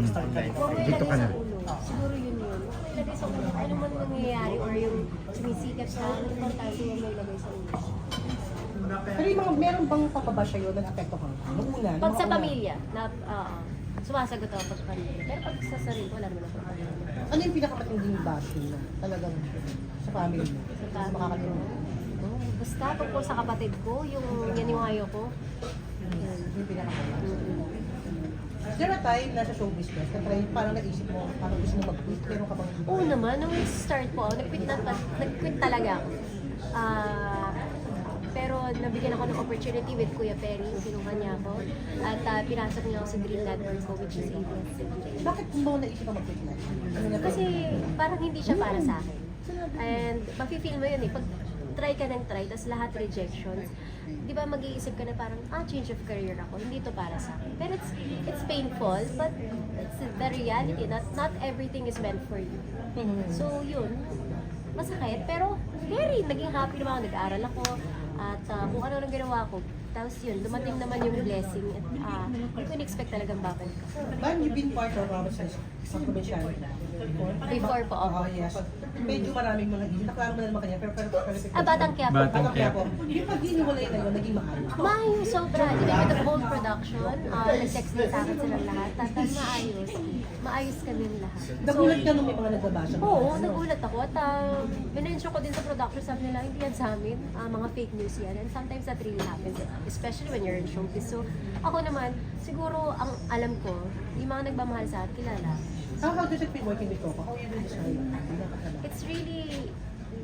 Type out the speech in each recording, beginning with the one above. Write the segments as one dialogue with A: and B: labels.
A: Start ka rin.
B: Huwag mo
C: Dito ka
B: ilagay
C: na.
B: sa ulo. Siguro yun. Huwag mo ilagay sa ulo. Ano man nangyayari or yung sumisikap sa ang importante huwag mo ilagay sa ulo.
A: Pero yung mga, meron bang papabasya yun na apekto ka? Nung una?
B: Pag sa pamilya, sumasagot ako pag sa pamilya. Pero pag sa sarili, wala naman ako.
A: Ano yung pinakamatinding bashing na talagang sa family mo?
B: Sa
A: Sa
B: family.
A: makakalimutan?
B: Basta tungkol sa kapatid ko, yung yaniwayo ko. Yan.
A: Yung pinakamatinding. Is there a time na sa show business na parang naisip mo, parang gusto mo mag-quit, meron ka bang
B: Oo naman, nung start po, nag-quit talaga ako. Pero nabigyan ako ng opportunity with Kuya Perry, kinuha niya ako. At pinasok niya ako sa Green Network ko, which is ABS-CBN.
A: Bakit mo naisip ka mag-quit na? Ano na
B: Kasi parang hindi siya para sa akin. And mafe-feel mo yun eh, pag try ka ng try, tapos lahat rejections, di ba mag-iisip ka na parang, change of career ako, hindi to para sa akin. Pero it's painful, but it's the reality, not everything is meant for you. So yun, masakit, pero very, naging happy naman ako, nag-aaral ako, at kung ano nang ginawa ko. Tapos yun, dumating naman yung blessing at hindi ko in-expect talagang bakit.
A: Ma'am, you've been part of our sa provinciality before?
B: Before po,
A: Oo, yes. Medyo maraming mga issue. Naklaro mo na naman kanya, pero
B: Batang Quiapo.
C: Batang
A: Batang Quiapo. Yung pag-hiniwalay na yun, naging maayos.
B: Maayos sobra. Even with the whole production, nag-text din sa akin silang lahat. Tapos maayos. Maayos kami lahat.
A: Nagulat ka nung may mga nagbabasa.
B: Oo, nagulat ako. At minensyon ko din sa production, sabi nila, hindi yan sa amin. Mga fake news yan. And sometimes that really happens. Especially when you're in showbiz. So, ako naman, siguro ang alam ko, yung mga nagmamahal sa akin, kilala.
A: How does it feel working with Coco? How you will describe it?
B: It's really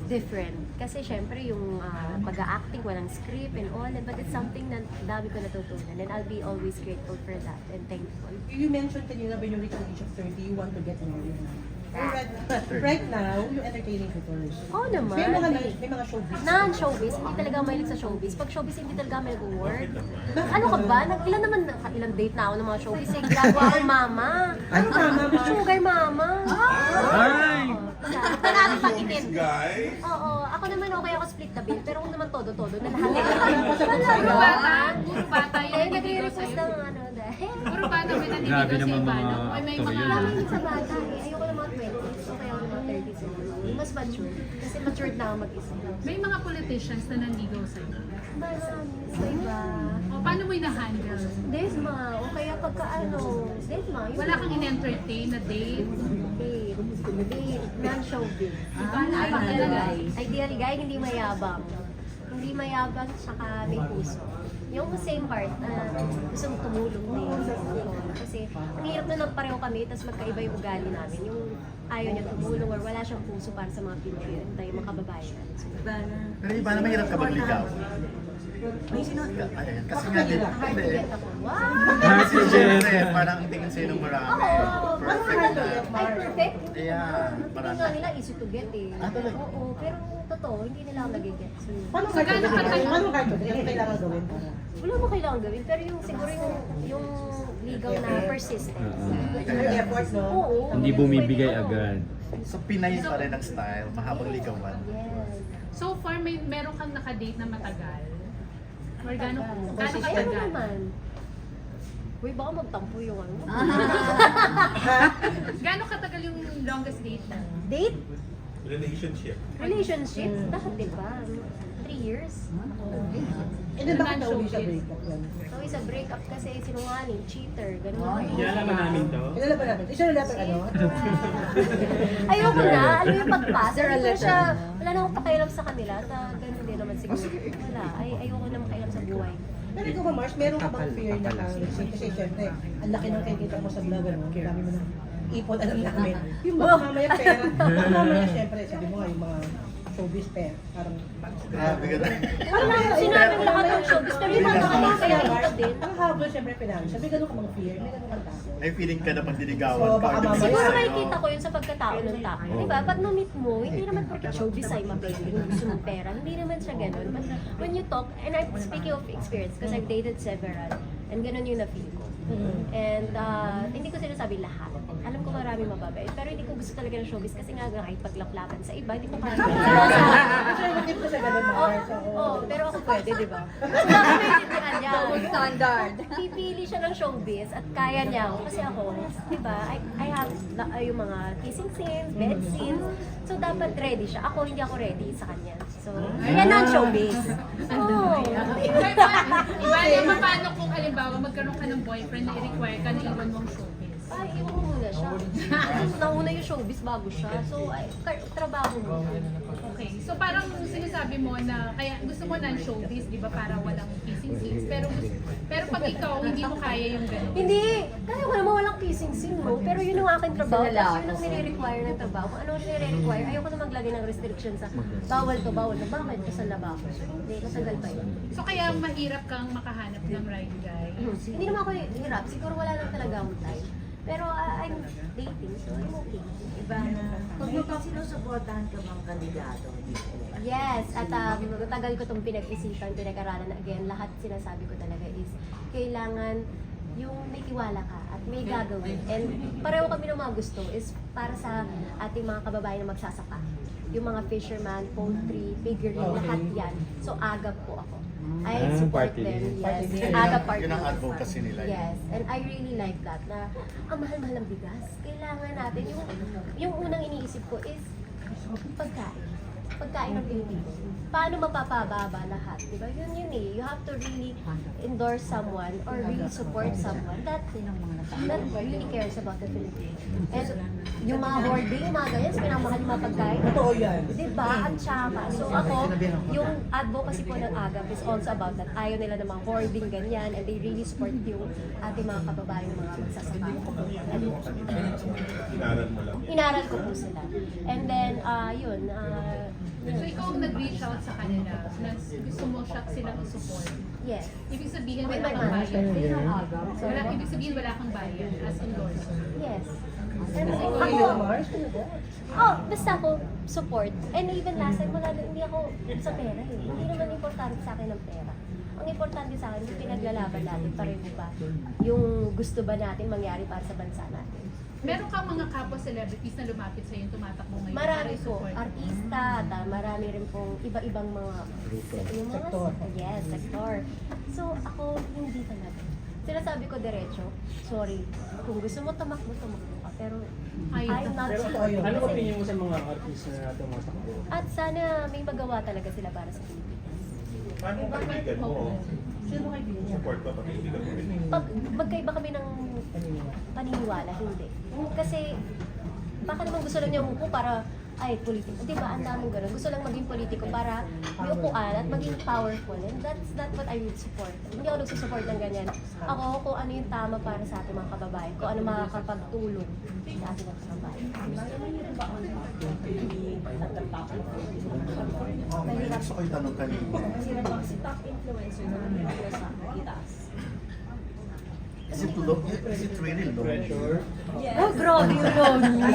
B: different. Kasi syempre yung pag-acting, walang script and all, but it's something na dami ko natutunan. And I'll be always grateful for that and thankful.
A: You mentioned kanina when you reach the age of 30, you want to get married. Right now, you're entertaining tutors.
B: Oo naman.
A: May mga showbiz.
B: Non-showbiz, hindi talaga ako mahilig sa showbiz. Pag showbiz, hindi talaga ako nag-work. Ano ka ba? Ilang date na ako ng mga showbiz. Eh, ginagawa akong mama.
A: Ano mama?
B: Sugar mama.
C: Ay!
B: Marami pang itin.
D: Guy?
B: Oo, ako naman okay ako split the bill, pero kung naman todo-todo na lahat.
E: Puro bata? Puro bata yung
B: Eh,
E: nandito
B: nagre-request
E: sa'yo?
B: ng ano dahil.
E: Puro bata may nandito
C: Grabe
E: sa
C: naman
E: iba,
C: mga
E: no? Ay, may
C: actor
E: mga...
C: yun.
B: Marami sa bata eh. Ayoko ng mga 20s, okay ako ng mga 30s. Mas mature. Kasi matured na ako mag-isip.
E: May mga politicians na nanligaw sa'yo.
B: Marami sa iba.
E: O, paano mo na-handle?
B: Desma, o kaya pagka ano, Desma, yun.
E: Wala kang in-entertain na date?
B: Date, non-showbiz.
E: Ideal guy.
B: Ideal guy, hindi mayabang. Hindi mayabang, saka may puso. Yung same part, gusto mong tumulong din. Kasi ang hirap na lang pareho kami, tapos magkaiba yung ugali namin. Yung ayaw niya tumulong or wala siyang puso para sa mga Pinoy tayo mga kababayan. So,
F: Pero iba na mahirap ka magligaw.
A: May sinuot ka.
F: Ayan, kasi nga din,
B: hard to
F: hindi.
B: get ako. Wow!
F: Kasi syempre, parang ang tingin sa'yo ng marami. Perfect na.
B: Ay, perfect?
F: Ayan,
B: Ang
F: marami.
B: tingin nga nila, easy to get eh.
F: Talaga?
B: Oo, pero totoo, hindi nila ako nag-get. So,
A: Paano ka
E: gaano katagal?
A: Paano ka Ano kailangan gawin para?
B: wala mo kailangan gawin, pero yung siguro yung ligaw na persistent.
A: May effort, no?
B: Oo.
C: Hindi bumibigay agad.
F: So, Pinay pa rin ang style, mahabang ligawan.
B: Yes.
E: So far, meron kang nakadate na matagal? Or gano'n
B: Kaya ano
E: katagal?
B: naman? Uy, baka magtampo yung ano.
E: Gano'n katagal yung longest date mo?
B: Date?
D: Relationship.
B: Relationship? Dapat diba? 3 years?
A: And then bakit nauwi siya breakup yan?
B: So, isa breakup kasi sinungaling, cheater, gano'n.
C: Kilala ba namin to?
A: Kilala ba namin? Isa na letter ano?
B: Ayoko na, alam mo yung pagpas, hindi ko siya, wala na akong pakialam sa kanila, at ganun din naman siguro. Wala, ayoko na makialam sa buhay.
A: Pero ikaw ba, Mars, meron ka bang fear na kasi syempre, ang laki ng kikita mo sa vlog, ano? Dami mo ng ipon, alam namin. Yung baka mamaya pera, baka mamaya syempre, sabi mo nga, yung mga showbiz pera, parang...
F: Grabe ka na.
B: Sinabi ko lahat ng showbiz, pero yung mga kanya kaya ito din.
A: Ang habol syempre financial, may ganun ka mga fear, may ganun kang takot.
F: May feeling ka na pag dinigawan
A: So,
F: ka.
A: baka
F: or
A: mamaya-
B: Siguro
F: sa'yo.
B: makikita ko yun sa pagkatao ng tao. Di ba? Pag na-meet mo, hindi naman porque showbiz ay mapili kung gusto mong pera. Hindi naman siya ganun. But when you talk, and I'm speaking of experience, because I've dated several, and ganun yung na-feel ko. And hindi ko sinasabi lahat. Alam ko marami mababait, pero hindi ko gusto talaga ng showbiz kasi nga nakipaglaplapan sa iba, hindi ko kaya.
A: Actually, hindi ko sa ganun, Mars.
B: Pero ako pwede, di ba? So, baka maintindihan niya.
D: Standard.
B: Pipili siya ng showbiz at kaya niya ako. Kasi ako, di ba, I have yung mga kissing scenes, bed scenes. So, dapat ready siya. Ako, hindi ako ready sa kanya. So, yan ang showbiz. Oh.
E: Iba naman paano kung halimbawa magkaroon ka ng boyfriend na i-require ka na iwan mong showbiz?
B: Ay, iwan mo muna siya. Nauna yung showbiz bago siya. So, trabaho mo.
E: Okay. So parang sinasabi mo na kaya gusto mo ng showbiz, di ba, para walang kissing scenes. Pero pag ikaw, hindi mo kaya yung gano'n.
B: Hindi! Kaya ko naman walang kissing scene mo. Pero yun ang aking trabaho. Kasi yun ang nire-require ng trabaho. Kung ano ang nire-require, ayoko na maglagay ng restriction sa bawal to, bawal na. Bakit? Kasal na ba ako? So, hindi. Kasal pa yun.
E: So kaya mahirap kang makahanap ng right guy.
B: Hindi naman ako hirap. Siguro wala lang talaga akong time. Pero I'm dating, so I'm okay.
D: Iba na. Pag sinusuportahan ka bang kandidato dito?
B: Yes, at tagal ko itong pinag-isipan, pinag-aralan. Again, lahat sinasabi ko talaga is kailangan yung may tiwala ka at may gagawin. And pareho kami ng mga gusto is para sa ating mga kababayan na magsasaka. Yung mga fisherman, poultry, figurine, lahat yan. So agap po ako. I support
C: party
B: them,
C: list.
B: yes.
A: Party list.
B: Agap party
F: Yun ang
B: list.
F: advocacy nila.
B: Yes, and I really like that na ang mahal-mahal ng bigas. Kailangan natin, yung unang iniisip ko is pagkain. Pagkain ng Pilipino. Paano mapapababa lahat? Diba? Yun eh. You have to really endorse someone or really support someone that really cares about the Philippines. And yung mga hoarding, yung mga ganyan, pinamahal yung mga pagkain.
A: Totoo yan.
B: Diba? At saka, so ako, yung advocacy po ng AGAP is also about that. Ayaw nila ng mga hoarding ganyan and they really support yung ating mga kababayan, mga magsasaka. Inaral ko po sila. And then, yun,
E: So ikaw ang nag-reach out sa kanila na gusto mo silang i-support.
B: yes.
E: Ibig sabihin
B: May
E: wala kang
B: manager.
E: bayad. Ibig sabihin wala kang bayad as endorser.
B: Yes. And
A: Ako,
B: ako,
A: Mars.
B: basta ako support. And even last time, hindi ako sa pera eh. Hindi naman importante sa akin ang pera. Ang importante sa akin, yung pinaglalaban natin, pareho ba? Yung gusto ba natin mangyari para sa bansa natin?
E: Meron kang mga kapwa celebrities na lumapit sa yung tumatakbo ngayon.
B: Marami
E: para
B: po,
E: i-support.
B: artista, at marami rin pong iba-ibang mga yung mga
A: Sektor.
B: Yes, sektor. So ako hindi talaga. Sinasabi ko diretso, sorry, kung gusto mo tumakbo ka, pero
E: Ayaw.
B: I'm not
A: Pero
B: sure.
A: totoo yun.
G: Ano
B: Kasi-
G: opinion mo sa mga artista na tumatakbo?
B: At sana may magawa talaga sila para sa Pilipinas.
H: Paano ang kaibigan mo?
A: Sino mo kaibigan niya?
H: Support ba kaibigan mo rin?
B: Pag magkaiba kami ng paniniwala, hindi. Kasi baka naman gusto lang niya umupo para ay politiko. Di ba? Ang daming ganun. Gusto lang maging politiko para may upuan at maging powerful. And that's not what I would support. Hindi ako nagsusupport ng ganyan. Ako, kung ano yung tama para sa ating mga kababayan. Kung ano makakapagtulong sa ating mga kababayan. Mahirap.
F: Gusto ko itanong kanina.
D: Si top influencer na sa itaas.
F: Is it low? Is it really low?
G: Pressure?
B: Oh, grabe yun, Lonnie.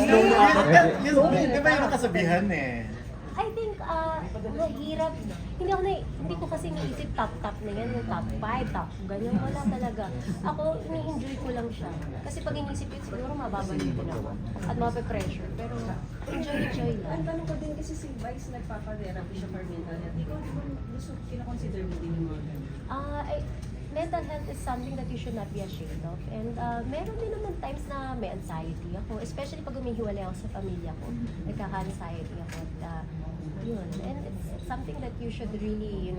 F: Di ba yung kasabihan eh?
B: I think, mahirap. Hindi ko kasi naisip top na yan, yung top 5, top ganyan, wala talaga. Ako, ini-enjoy ko lang siya. Kasi pag inisip yun, siguro mababalitin ako. At mape-pressure. Pero, enjoy lang.
D: Ang tanong ko din kasi si Vice nagpapa-therapy siya for mental health. Ikaw, di ba gusto, kinakonsider mo din yung mga ganun?
B: Mental health is something that you should not be ashamed of. And meron din naman times na may anxiety ako. Especially pag humihiwalay ako sa pamilya ko. Nagkaka-anxiety ako. At yun. And it's something that you should really,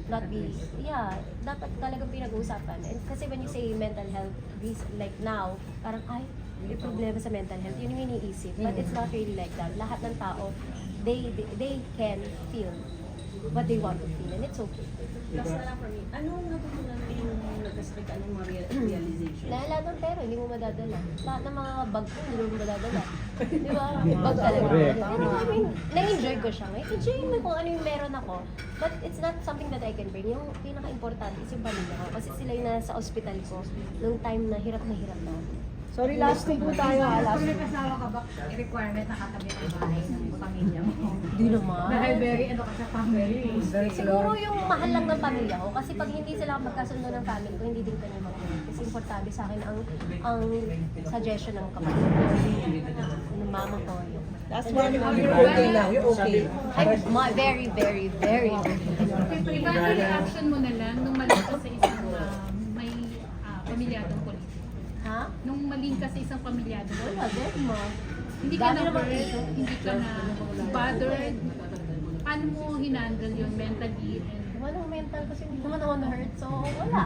B: not be, dapat talagang pinag-uusapan. And kasi when you say mental health, like now, parang, ay, may problema sa mental health. Yun yung iniisip. But it's not really like that. Lahat ng tao, they can feel what they want to feel. And it's okay.
D: Last na lang for me, anong natutunan mo yung nagkasakit ka, anong mga realization?
B: Na lahat ng pera, hindi mo madadala. Lahat ng mga bag ko, hindi mo madadala. Di ba? Bag talaga.
C: Correct.
B: Pero I mean, na-enjoy ko siya. Enjoy mo kung ano yung meron ako. But it's not something that I can bring. Yung pinaka-importante is yung pamilya ko. Kasi sila yung nasa ospital ko nung time na hirap na.
A: Sorry, last week po tayo ha. Last week.
I: Kasama ka ba, requirement na katabi ang bahay ng pamilya mo?
A: Hindi naman.
I: Dahil very ano ka sa family.
B: Siguro yung mahal lang ng pamilya ko kasi pag hindi sila magkasundo ng family ko, hindi din kami mag-work. Kasi importante sa akin ang suggestion ng kapatid ko. Ng mama ko yun.
A: Last one, you're okay now. You're okay.
B: Very, very, very okay.
E: Iba ang reaction mo na lang nung maling ka sa isang may pamilyadong politika.
B: Ha?
E: Nung maling ka sa isang pamilyadong
B: Wala
E: politika.
B: din, ma.
E: Hindi ka
B: Dami
E: na
B: namang
E: hurt,
B: issue.
E: hindi ka na bothered. Paano mo hinandle yun mentally? And
B: Walang mental kasi hindi naman ako na-hurt. So, wala.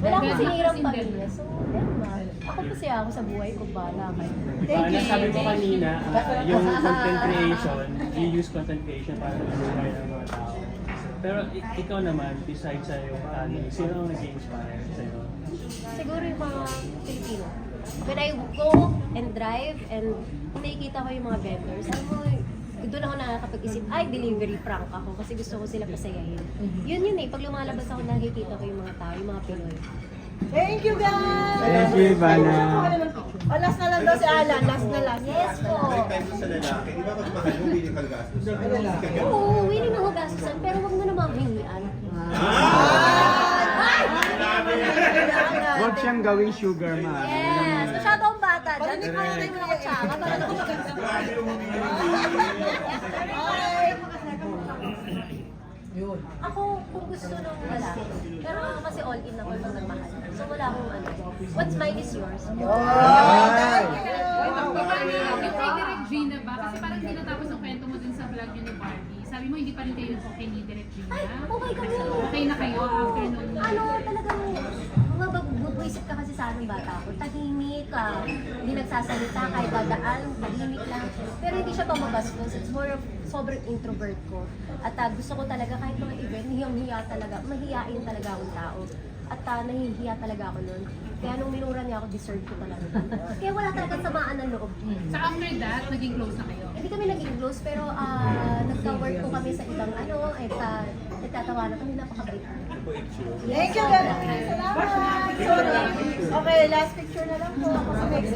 B: Wala akong sinirang pamilya. So, yan na. Ako kasi ako sa buhay ko, bala kayo. Thank you.
G: Sabi mo kanina, yung content creation, you use content creation para mabuhay ng mga tao. Pero ikaw naman, besides sa yung sino ang nag-inspire sa'yo?
B: Siguro yung mga Pilipino. When I go and drive and nakikita ko yung mga vendors, alam mo, doon ako nakakapag-isip, ay, delivery prank ako kasi gusto ko sila pasayahin. Yun eh, pag lumalabas ako nakikita ko yung mga tao, yung mga Pinoy.
A: Thank you, guys!
C: Thank you, Ivana.
A: Oh, last na lang daw si Alan. Last na lang.
B: Yes po!
H: May time mo sa lalaki, di ba pag mahal mo, willing kang gastos?
B: Oo, willing ako gastusan, pero wag mo naman hingian.
C: Huwag siyang gawing sugar ma.
B: Yes! Masyado akong bata dyan. Ipanganay mo na ako tsaka para ako
A: Yun.
B: Ako, kung gusto ng lalaki, pero ako kasi all in ako nung nagmahal. So wala akong ano. What's mine is yours.
E: paano yung kay Direk Gina ba? Kasi parang hindi natapos ang kwento mo dun sa vlog niyo ni Barbie. Sabi mo hindi pa rin kayo okay ni Direk Gina.
B: Ay, okay kami.
E: Okay na kayo after nung...
B: Ano, talagang mga bubuisip ka kasi sa anong bata ako. Tahimik ka, hindi nagsasalita, kahit dadaan, tahimik lang. Pero hindi siya pamabastos. It's more of sobrang introvert ko. At gusto ko talaga kahit mga event, hiyang-hiya talaga, mahihain talaga akong tao. At nahihiya talaga ako nun. Kaya nung minura niya ako, deserve ko talaga. Kaya wala talagang samaan ng loob.
E: So after that, naging close na kayo?
B: Hindi kami naging close, pero nagka-work po kami sa ibang ano, at nagtatawanan kami, napakabait.
A: Thank you, guys! Salamat! Okay, last picture na lang po. Ako sa next.